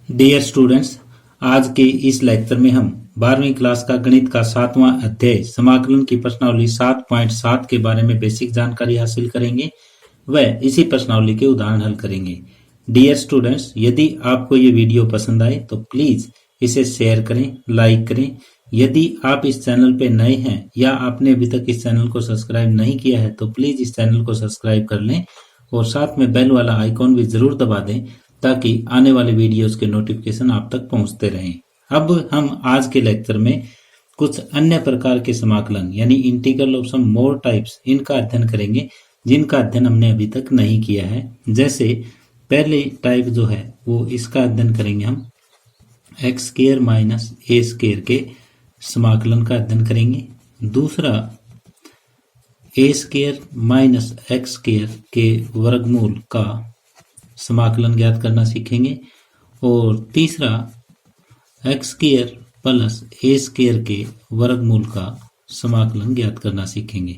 Dear students, आज के इस लेक्चर में हम 12वीं क्लास का गणित का 7वां अध्याय समाकलन की प्रश्नावली 7.7 के बारे में बेसिक जानकारी हासिल करेंगे व इसी प्रश्नावली के उदाहरण हल करेंगे। डियर स्टूडेंट्स, यदि आपको ये वीडियो पसंद आए तो प्लीज इसे शेयर करें, लाइक करें। यदि आप इस चैनल पे नए हैं या आपने अभी तक इस चैनल को सब्सक्राइब नहीं किया है तो प्लीज इस चैनल को सब्सक्राइब कर लें और साथ में बेल वाला आइकॉन भी जरूर दबा दें ताकि आने वाले वीडियोस के नोटिफिकेशन आप तक पहुंचते रहें। अब हम आज के लेक्चर में कुछ अन्य प्रकार के समाकलन यानी integral of some more types इनका अध्ययन करेंगे जिनका अध्ययन हमने अभी तक नहीं किया है। जैसे पहले टाइप जो है वो इसका अध्ययन करेंगे हम x square minus a square के समाकलन का अध्ययन करेंगे। दूसरा ए स्क्वायर माइनस एक्स स्क्वायर के वर्गमूल का समाकलन ज्ञात करना सीखेंगे। और तीसरा x square plus a square के वर्गमूल का समाकलन ज्ञात करना सीखेंगे।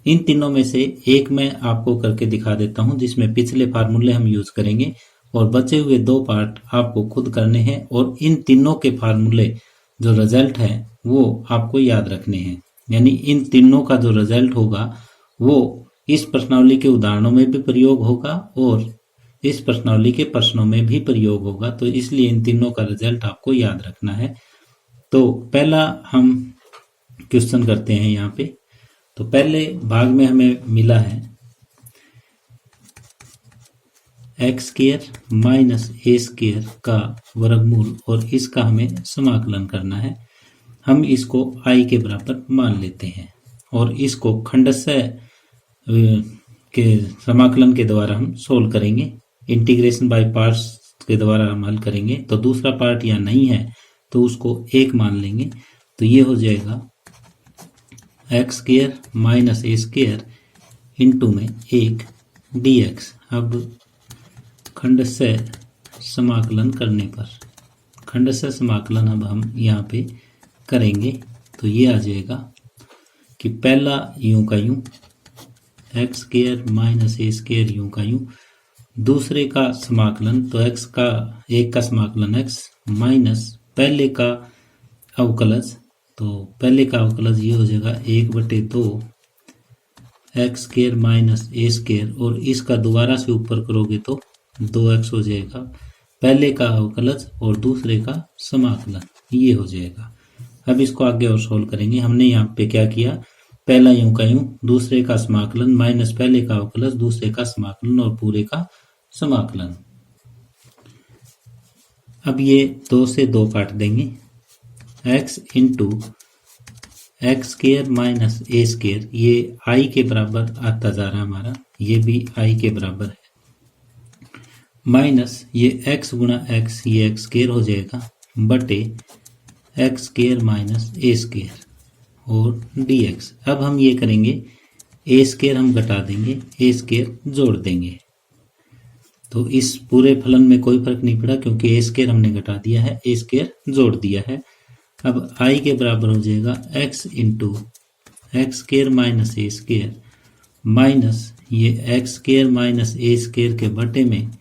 इन तीनों में से एक मैं आपको करके दिखा देता हूं जिसमें पिछले फार्मूले हम यूज करेंगे और बचे हुए दो पार्ट आपको खुद करने हैं और इन तीनों के फार्मूले जो रिजल्ट है वो आपको याद रखने हैं। यानी इन तीनों का जो रिजल्ट होगा वो इस प्रश्नावली के उदाहरणों में भी प्रयोग होगा और इस प्रश्नावली के प्रश्नों में भी प्रयोग होगा, तो इसलिए इन तीनों का रिजल्ट आपको याद रखना है। तो पहला हम क्वेश्चन करते हैं यहाँ पे। तो पहले भाग में हमें मिला है x square minus a square का वर्गमूल और इसका हमें समाकलन करना है। हम इसको आई के बराबर मान लेते हैं और इसको खंडशः के समाकलन के द्वारा हम सोल्व करेंगे। इंटीग्रेशन बाय पार्ट्स के द्वारा हम हल करेंगे। तो दूसरा पार्ट यहाँ नहीं है तो उसको एक मान लेंगे। तो ये हो जाएगा x square minus a square into में एक डी एक्स। अब खंडशः समाकलन करने पर खंडशः समाकलन अब हम यहाँ पे करेंगे तो ये आ जाएगा कि पहला यूं का यूं x square minus a square यूं का यूं, दूसरे का समाकलन तो एक्स का एक का समाकलन एक्स माइनस पहले का अवकलज, तो पहले का अवकलज ये हो जाएगा 1/2 x square minus a square और इसका दोबारा से ऊपर करोगे तो 2x हो जाएगा। पहले का अवकलज और दूसरे का समाकलन ये हो जाएगा। अब इसको आगे और सोल्व करेंगे। हमने यहाँ पे क्या किया, पहला यूं का यूं, दूसरे का समाकलन माइनस पहले का अवकलज, दूसरे का समाकलन और पूरे का समाकलन। अब ये 2 से 2 काट देंगे। x into x square minus a square ये आई के बराबर आता जा रहा है हमारा, ये भी आई के बराबर है, माइनस ये x गुणा x ये एक्स स्क्वायर हो जाएगा बटे x square minus a square और dx। अब हम ये करेंगे ए स्क्वायर हम घटा देंगे, ए स्क्वायर जोड़ देंगे। तो इस पूरे फलन में कोई फर्क नहीं पड़ा क्योंकि ए स्क्वायर हमने घटा दिया है, ए स्क्वायर जोड़ दिया है। अब आई के बराबर हो जाएगा x into x square minus a square minus ये x square minus a square के बटे में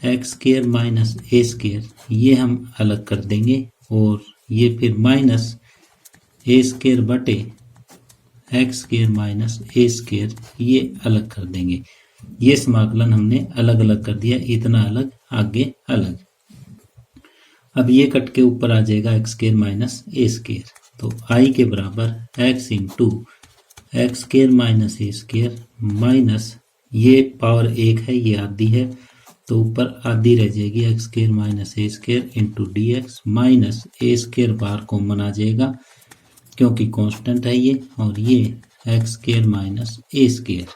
x square minus a square, ये हम अलग कर देंगे और ये फिर माइनस ए स्क्वायर बटे x square minus a square ये अलग कर देंगे। ये समाकलन हमने अलग अलग कर दिया, इतना अलग आगे अलग। अब ये कट के ऊपर आ जाएगा x square minus a square. तो आई के बराबर x into x square minus a square minus ये पावर 1 है, ये आधी है तो ऊपर आधी रह जाएगी x square minus a square into d x minus a square बाहर कॉमन आ जाएगा क्योंकि कांस्टेंट है ये, और ये x square minus a square.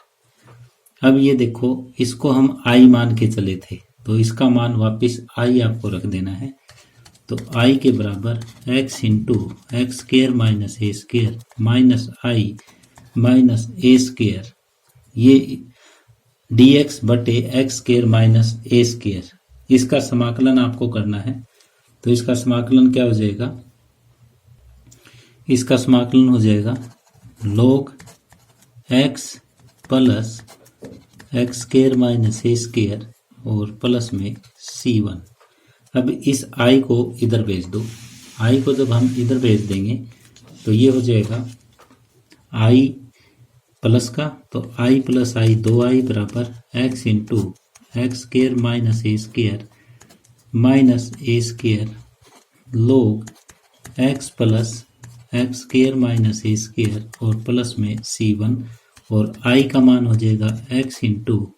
अब ये देखो इसको हम आई मान के चले थे तो इसका मान वापस आई आपको रख देना है। तो आई के बराबर x into x square minus a square minus I minus a square ये dx बटे x square minus a square, इसका समाकलन आपको करना है। तो इसका समाकलन क्या हो जाएगा, इसका समाकलन हो जाएगा log x plus x square minus a square और प्लस में c1। अब इस i को इधर भेज दो। i को जब हम इधर भेज देंगे तो ये हो जाएगा i प्लस का, तो i प्लस i 2i बराबर x into x square minus a square log x plus x square minus a square और प्लस में c1 और i का मान हो जाएगा x into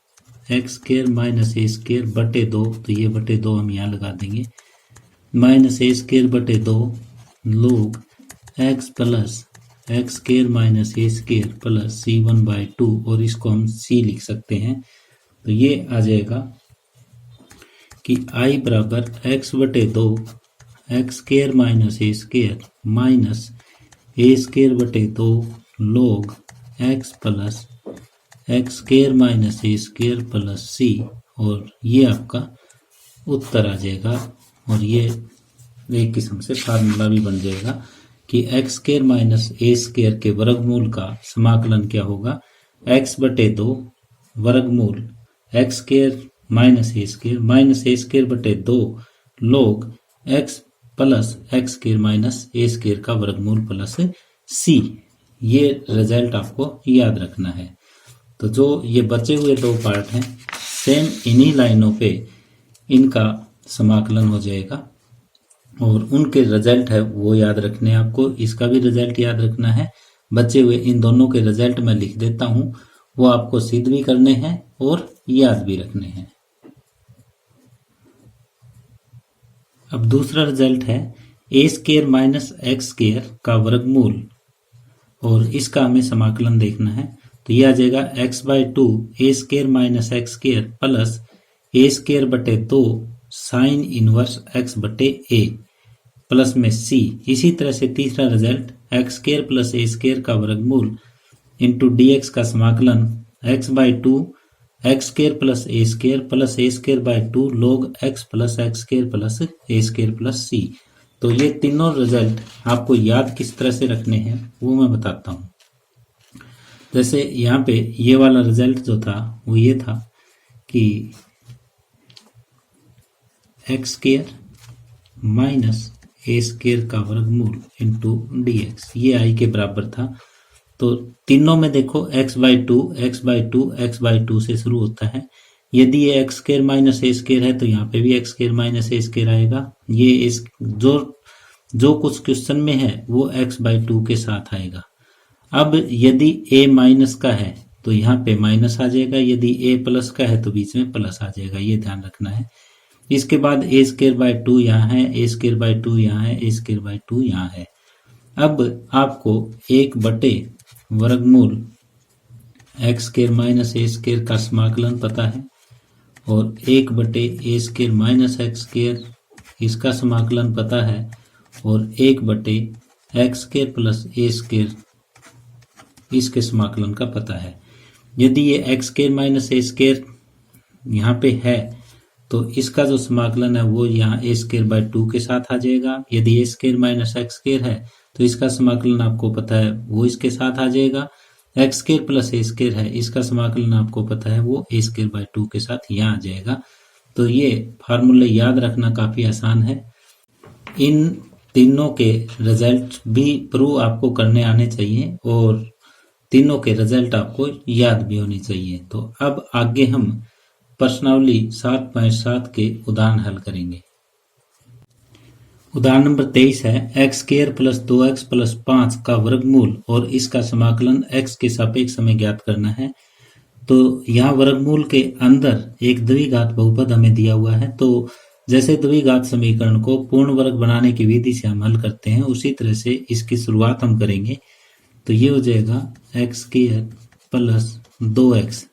x square minus a square बटे 2, तो ये बटे 2 हम यहाँ लगा देंगे, माइनस ए स्क्र बटे 2 log x plus x square minus a square plus c1/2 और इसको हम c लिख सकते हैं। तो ये आ जाएगा कि i बराबर x बटे 2 x square minus a square minus a square बटे 2 log x plus x square minus a square plus c, और ये आपका उत्तर आ जाएगा। और ये एक किस्म से फार्मूला भी बन जाएगा कि x square minus a square के वर्गमूल का समाकलन क्या होगा, x बटे 2 वर्गमूल x square minus a square बटे 2 log x plus x square minus a square का वर्गमूल प्लस c। ये रिजल्ट आपको याद रखना है। तो जो ये बचे हुए दो पार्ट हैं सेम इन्हीं लाइनों पे इनका समाकलन हो जाएगा और उनके रिजल्ट है वो याद रखने हैं आपको। इसका भी रिजल्ट याद रखना है। बचे हुए इन दोनों के रिजल्ट मैं लिख देता हूँ, वो आपको सिद्ध भी करने हैं और याद भी रखने हैं। अब दूसरा रिजल्ट है ए स्क्र माइनस एक्स स्क्र का वर्गमूल और इसका हमें समाकलन देखना है। तो यह आ जाएगा x/2 a square minus x square plus a square बटे 2 साइन इनवर्स x बटे a प्लस में c। इसी तरह से तीसरा result x square plus a square का वर्गमूल इंटू dx का समाकलन x/2 x square plus a square by 2 log x plus x square plus a square plus c। तो ये तीनों रिजल्ट आपको याद किस तरह से रखने हैं वो मैं बताता हूँ। जैसे यहाँ पे ये वाला रिजल्ट जो था वो ये था कि x square minus a square का वर्गमूल इंटू dx, ये i के बराबर था। तो तीनों में देखो x/2 से शुरू होता है। यदि ये x square minus a square है तो यहाँ पे भी x square minus a square आएगा। ये इस जो कुछ क्वेश्चन में है वो x/2 के साथ आएगा। अब यदि a माइनस का है तो यहाँ पे माइनस आ जाएगा, यदि a प्लस का है तो बीच में प्लस आ जाएगा, ये ध्यान रखना है। इसके बाद a स्क्र बाय 2 यहाँ है, a स्क्र बाय 2 यहाँ है, a स्क्र बाय 2 यहाँ है। अब आपको 1 बटे वर्गमूल x square minus a square का समाकलन पता है और 1 बटे ए स्क्र माइनस एक्स स्क्र इसका समाकलन पता है और 1 बटे x square plus a square इसके समाकलन का पता है। यदि ये x square minus a square यहाँ पे है तो इसका जो समाकलन है वो यहाँ ए स्क्र बाय 2 के साथ आ जाएगा। यदि ए स्क्र माइनस एक्स स्क्र है तो इसका समाकलन आपको पता है वो इसके साथ आ जाएगा। X square plus a square है, इसका समाकलन आपको पता है वो ए स्क्र बाय 2 के साथ यहाँ आ जाएगा। तो ये फार्मूले याद रखना काफ़ी आसान है। इन तीनों के रिजल्ट भी प्रूव आपको करने आने चाहिए और तीनों के रिजल्ट आपको याद भी होनी चाहिए। तो अब आगे हम प्रश्नावली 7.7 के उदाहरण हल करेंगे। उदाहरण नंबर 23 है x square plus 2x plus 5 का वर्गमूल और इसका समाकलन x के सापेक्ष हमें ज्ञात करना है। तो यहाँ वर्गमूल के अंदर एक द्विघात बहुपद हमें दिया हुआ है। तो जैसे द्विघात समीकरण को पूर्ण वर्ग बनाने की विधि से हम हल करते हैं उसी तरह से इसकी शुरुआत हम करेंगे। तो ये हो जाएगा एक्स स्क्र प्लस 2x।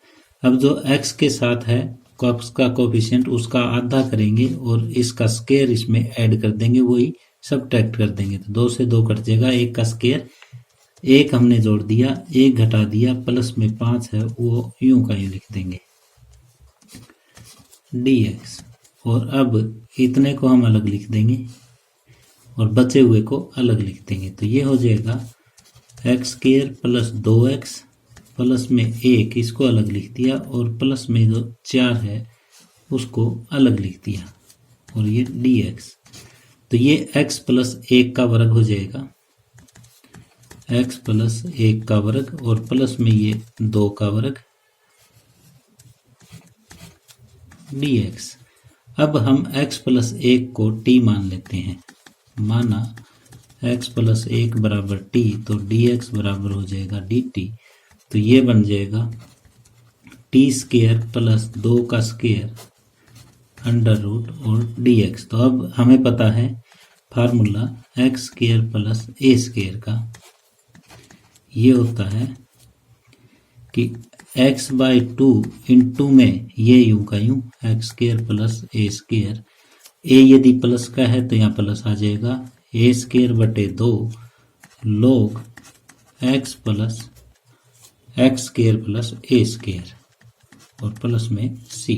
अब जो x के साथ है उसका कोफिशिएंट उसका आधा करेंगे और इसका स्क्वायर इसमें ऐड कर देंगे, वही सबट्रैक्ट कर देंगे। तो 2 से 2 कट जाएगा, 1 का स्क्वायर, 1 हमने जोड़ दिया, 1 घटा दिया, प्लस में 5 है वो यूं का यूं लिख देंगे dx। और अब इतने को हम अलग लिख देंगे और बचे हुए को अलग लिख देंगे। तो ये हो जाएगा x square plus 2x plus में 1 इसको अलग लिख दिया और प्लस में जो 4 है उसको अलग लिख दिया। और ये dx। तो ये x प्लस 1 का वर्ग हो जाएगा, x प्लस 1 का वर्ग और प्लस में ये 2 का वर्ग dx। अब हम x प्लस 1 को t मान लेते हैं। माना x प्लस 1 बराबर t, तो dx बराबर हो जाएगा dt। तो ये बन जाएगा टी स्क्वायर प्लस 2 का स्क्वायर अंडर रूट और dx। तो अब हमें पता है formula x square plus a square का, ये होता है कि x बाई 2 इंटू में ये यूं का यूं x square plus a square. ए यदि प्लस का है तो यहाँ प्लस आ जाएगा, ए स्क्वायर बटे 2 log x plus x square plus a square और प्लस में c।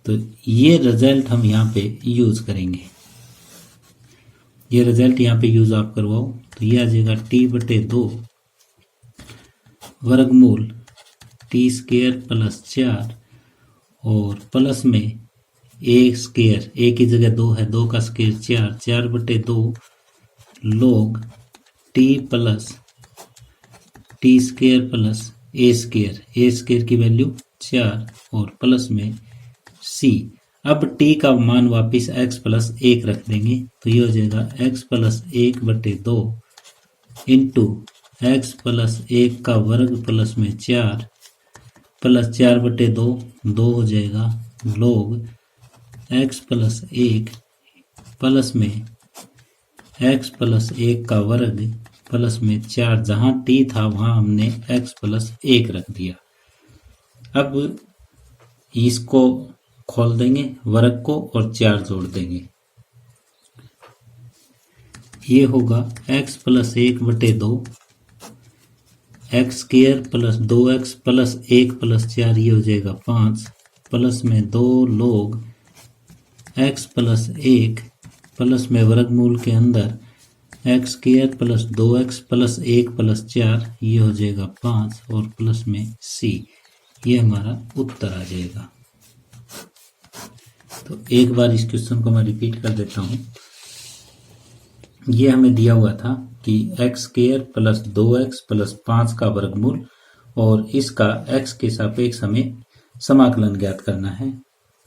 तो ये रिजल्ट हम यहाँ पे यूज करेंगे, ये रिजल्ट यहाँ पे यूज आप करवाओ। तो ये आ जाएगा t बटे 2 वर्गमूल टी स्क्वायर प्लस 4 और प्लस में ए स्क्वायर, ए की जगह 2 है, 2 का स्क्वायर 4, 4 बटे 2 log t plus t square plus a square, a square की वैल्यू 4 और प्लस में c। अब t का मान वापिस x प्लस 1 रख देंगे, तो ये हो जाएगा x प्लस 1 बटे 2 इंटू एक्स प्लस 1 का वर्ग प्लस में 4 प्लस 4 बटे 2, 2 हो जाएगा log x प्लस 1 प्लस में x प्लस 1 का वर्ग प्लस में 4, जहाँ t था वहाँ हमने x प्लस 1 रख दिया। अब इसको खोल देंगे वर्ग को और 4 जोड़ देंगे, ये होगा x प्लस 1 बटे 2 x square plus 2x plus 1 plus 4, ये हो जाएगा 5 प्लस में 2 log x प्लस 1 प्लस में वर्गमूल के अंदर x square plus 2x plus 1 plus 4, ये हो जाएगा 5 और प्लस में c। ये हमारा उत्तर आ जाएगा। तो एक बार इस क्वेश्चन को मैं रिपीट कर देता हूँ। ये हमें दिया हुआ था कि x square plus 2x plus 5 का वर्गमूल और इसका x के सापेक्ष हमें समाकलन ज्ञात करना है।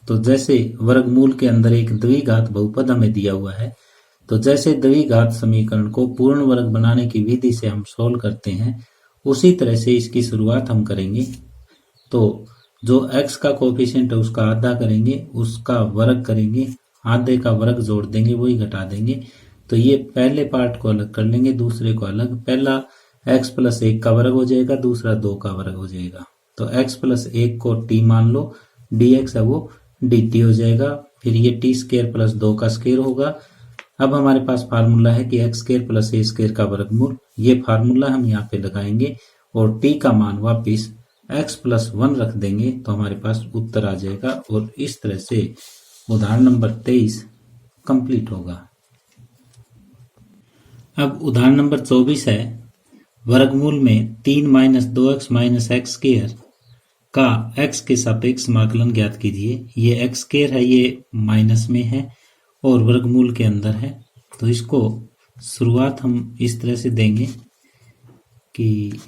तो जैसे वर्गमूल के अंदर एक द्विघात बहुपद हमें दिया हुआ है, तो जैसे द्विघात समीकरण को पूर्ण वर्ग बनाने की विधि से हम सोल्व करते हैं, उसी तरह से इसकी शुरुआत हम करेंगे। तो जो x का कोएफिशिएंट है उसका आधा करेंगे, उसका वर्ग करेंगे, आधे का वर्ग जोड़ देंगे, वही घटा देंगे। तो ये पहले पार्ट को अलग कर लेंगे, दूसरे को अलग। पहला x प्लस 1 का वर्ग हो जाएगा, दूसरा 2 का वर्ग हो जाएगा। तो x प्लस 1 को t मान लो, dx है वो dt हो जाएगा। फिर ये t स्क्वायर प्लस 2 का स्क्वायर होगा। अब हमारे पास फार्मूला है कि x square plus a square का वर्गमूल, ये फार्मूला हम यहाँ पे लगाएंगे और t का मान वापिस x प्लस 1 रख देंगे, तो हमारे पास उत्तर आ जाएगा। और इस तरह से उदाहरण नंबर 23 कंप्लीट होगा। अब उदाहरण नंबर 24 है, वर्गमूल में 3 minus 2x minus x square का x के सापेक्ष समाकलन ज्ञात कीजिए। ये एक्स स्क्वायर है, ये माइनस में है और वर्गमूल के अंदर है। तो इसको शुरुआत हम इस तरह से देंगे कि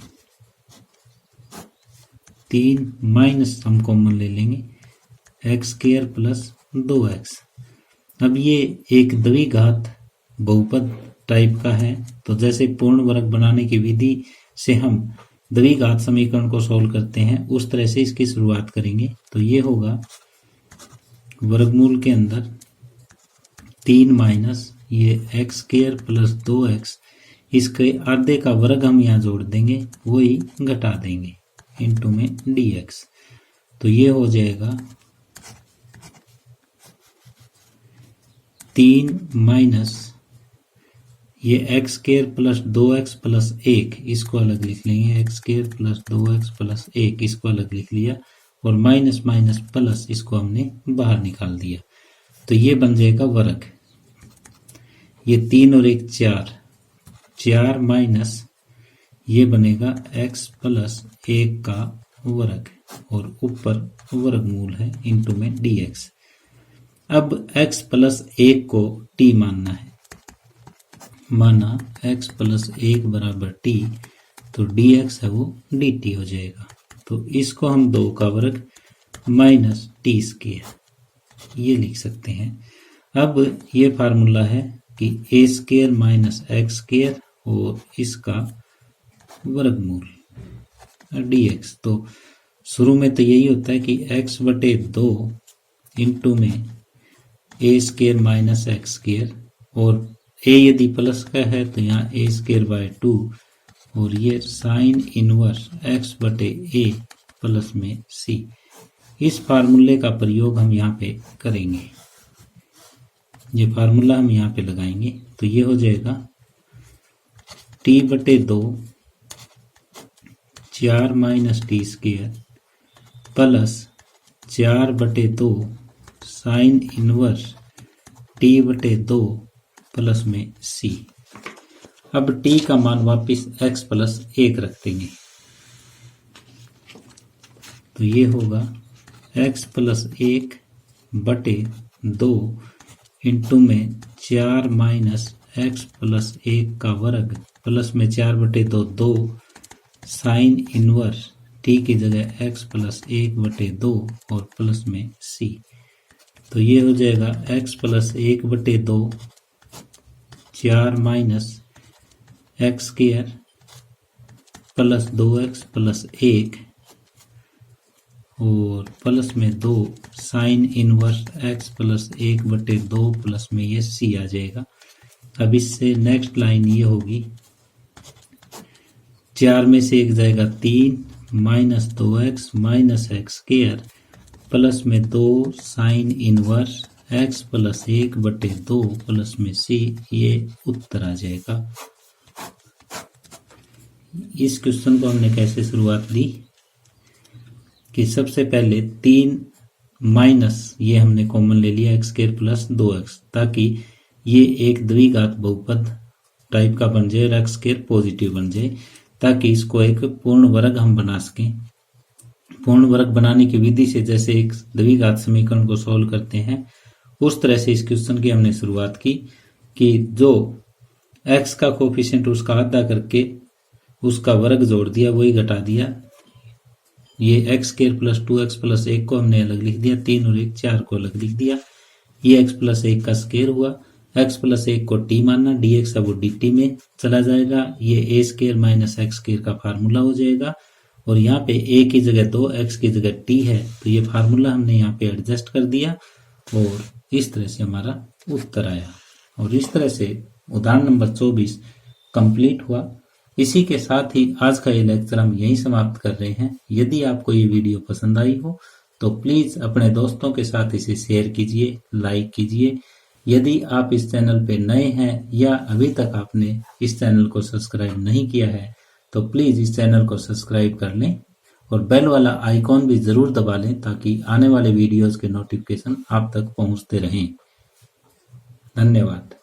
3 माइनस हम कॉमन ले लेंगे एक्स स्क्वायर प्लस 2x। अब ये एक द्विघात बहुपद टाइप का है, तो जैसे पूर्ण वर्ग बनाने की विधि से हम द्विघात समीकरण को सॉल्व करते हैं, उस तरह से इसकी शुरुआत करेंगे। तो ये होगा वर्गमूल के अंदर 3 माइनस ये एक्स स्क्वायर प्लस 2x, इसके आधे का वर्ग हम यहाँ जोड़ देंगे, वही घटा देंगे इनटू में dx। तो ये हो जाएगा 3 माइनस ये x square plus 2x plus 1, इसको अलग लिख लेंगे, x square plus 2x plus 1, इसको अलग लिख लिया और माइनस माइनस प्लस इसको हमने बाहर निकाल दिया। तो ये बन जाएगा वर्ग, ये 3 और 1 4, 4 माइनस ये बनेगा x प्लस 1 का वर्ग और ऊपर वर्गमूल है इनटू में dx। अब x प्लस 1 को t मानना है, माना x प्लस 1 बराबर t, तो dx है वो dt हो जाएगा। तो इसको हम 2 का वर्ग माइनस टी स्क्वायर ये लिख सकते हैं। अब ये फार्मूला है कि ए स्क्वायर माइनस एक्स स्क्वायर और इसका वर्गमूल dx। तो शुरू में तो यही होता है कि x बटे 2 इंटू में ए स्क्वायर माइनस एक्स स्क्वायर, और a यदि प्लस का है तो यहाँ ए स्क्वायर बाय 2, और ये साइन इनवर्स x बटे a प्लस में c। इस फार्मूले का प्रयोग हम यहाँ पे करेंगे, ये फार्मूला हम यहाँ पे लगाएंगे। तो ये हो जाएगा t बटे 2 4 माइनस टी स्क्वायर प्लस 4 बटे 2 साइन इनवर्स t बटे 2 प्लस में c। अब t का मान वापिस x प्लस 1 रख देंगे, तो ये होगा x प्लस 1 बटे 2 इंटू में 4 माइनस x प्लस 1 का वर्ग प्लस में 4 बटे 2 2 साइन इनवर्स t की जगह x प्लस 1 बटे 2 और प्लस में c। तो ये हो जाएगा x प्लस 1 बटे 2 4 minus x square plus 2x plus 1 और प्लस में 2 साइन इनवर्स x प्लस 1 बटे 2 प्लस में ये c आ जाएगा। अब इससे नेक्स्ट लाइन ये होगी 4 में से 1 जाएगा 3 minus 2x minus x square plus में 2 साइन इनवर्स x प्लस 1 बटे 2 प्लस में c, ये उत्तर आ जाएगा। इस क्वेश्चन को हमने कैसे शुरुआत दी कि सबसे पहले 3 माइनस ये हमने कॉमन ले लिया x स्क्वायर प्लस 2x, ताकि ये एक द्विघात बहुपद टाइप का बन जाए और x स्क्वायर पॉजिटिव बन जाए, ताकि इसको एक पूर्ण वर्ग हम बना सकें। पूर्ण वर्ग बनाने की विधि से जैसे एक द्विघात समीकरण को सॉल्व करते हैं उस तरह से इस क्वेश्चन की हमने शुरुआत की कि जो x का कोफिशिएंट उसका आधा करके उसका वर्ग जोड़ दिया, वही घटा दिया। ये x square plus 2x plus 1 को हमने अलग लिख दिया, 3 और 1 4 को अलग लिख दिया। ये x प्लस 1 का स्क्वायर हुआ, x प्लस 1 को t मानना, dx अब वो dt में चला जाएगा। ये a square minus x square का फार्मूला हो जाएगा, और यहाँ पे a की जगह 2 x की जगह t है, तो ये फार्मूला हमने यहाँ पे एडजस्ट कर दिया और इस तरह से हमारा उत्तर आया। और इस तरह से उदाहरण नंबर 24 कंप्लीट हुआ। इसी के साथ ही आज का ये लेक्चर हम यहीं समाप्त कर रहे हैं। यदि आपको ये वीडियो पसंद आई हो तो प्लीज अपने दोस्तों के साथ इसे शेयर कीजिए, लाइक कीजिए। यदि आप इस चैनल पे नए हैं या अभी तक आपने इस चैनल को सब्सक्राइब नहीं किया है तो प्लीज इस चैनल को सब्सक्राइब कर लें और बेल वाला आइकॉन भी जरूर दबा लें, ताकि आने वाले वीडियोस के नोटिफिकेशन आप तक पहुंचते रहें। धन्यवाद।